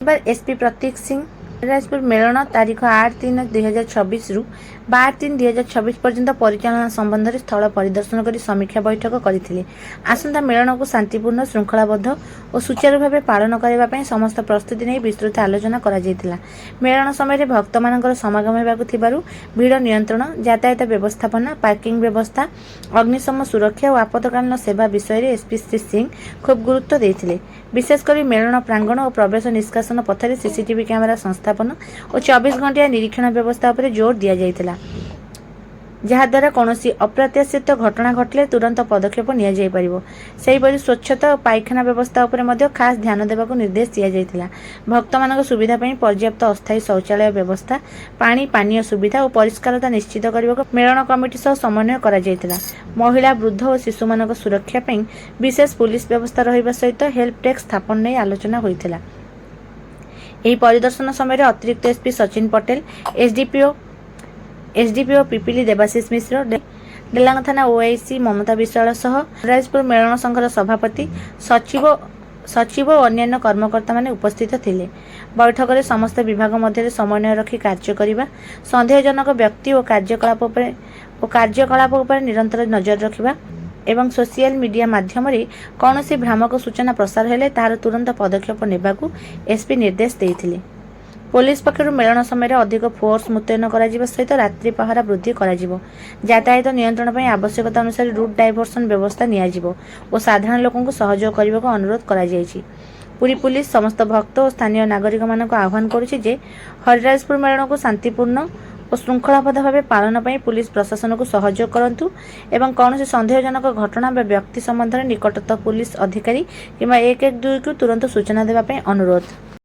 बार SP प्रतीक Singh Rajpur melon तारीख 8/3/2026 रु 12/3/2026 पर्यंत परिचालना संबंध में स्थल परिदर्शन कर समीक्षा बैठक करते। आसंता मेलन को शांतिपूर्ण श्रृंखलाबद्ध और सुचारू भाव पालन करने समस्त प्रस्तुति नहीं विस्तृत आलोचना करा जायतिला। मेलन समय भक्त मान समागम होगा भिड़ नियंत्रण, यातायात व्यवस्थापना, पार्किंग व्यवस्था, अग्निशम सुरक्षा और आपातकालीन सेवा विषय में एसपी श्री सिंह खूब गुरुत्व देते। विशेषकर मेलन प्रांगण और प्रवेश निष्कासन पथर सीसीटीवी कैमेरा संस्थापन और 24 घंटिया निरीक्षण व्यवस्था पर जोर दिया जायतिला, जहाद्वारा कौन अप्रत्याशित घटना घटले तुरंत पदक्षेप नि जाइपारिबो। सेहिपरि स्वच्छता और पायखाना व्यवस्था उपर मध्य खास ध्यान देवाक निर्देश दिया जायतिला। भक्त मानक सुविधा पई पर्याप्त अस्थायी शौचालय व्यवस्था, पानी पानीय सुविधा और परिष्कारता निश्चित करने मेलन कमिटी सह समन्वय करा जायतिला। महिला, वृद्ध और शिशु मानक सुरक्षा पई विशेष पुलिस व्यवस्था रहिबा सहित हेल्प डेस्क स्थापन नै आलोचना होइतिला। एही परिदर्शन समय अतिरिक्त एसपी सचिन पटेल, एसडीपीओ पिपिली देवाशीष मिश्र, डेलांग थाना ओआईसी ममता विश्वाल सह राजपुर मेलन संघर सभापति, सचिव और अन्य कर्मकर्ता माने उपस्थित थिले। बैठक में समस्त विभाग मध्य समन्वय रखी कार्य करने, संदेहजनक व्यक्ति और कार्यकलाप उपर निरंतर नजर रखा एवं सोशल मीडिया माध्यम कौन सी भ्रामक सूचना प्रसार हेले तार तुरंत पदक्षेप नेबाकू एसपी निर्देश देइथिले। पुलिस पक्षर मेलन समय अधिक फोर्स मुतयन करा सहित रात्रि पहरा वृद्धि करा यातायात नियंत्रण पर आवश्यकता अनुसार रूट डायवर्सन व्यवस्था नियाजिबो और साधारण लोकों को सहयोग करने को अनुरोध करा जायछि। पुरी पुलिस समस्त भक्त और स्थानीय नागरिक मानक आह्वान करुछि जे हरिराजपुर मेलन को शांतिपूर्ण और श्रृंखलाबद्ध भाव पालन पर पुलिस प्रशासन को सहयोग करंतु एवं कौन संदेहजनक घटना व व्यक्ति संबंध में निकटस्थ पुलिस अधिकारी कि 112 को तुरंत सूचना देवाई अनुरोध।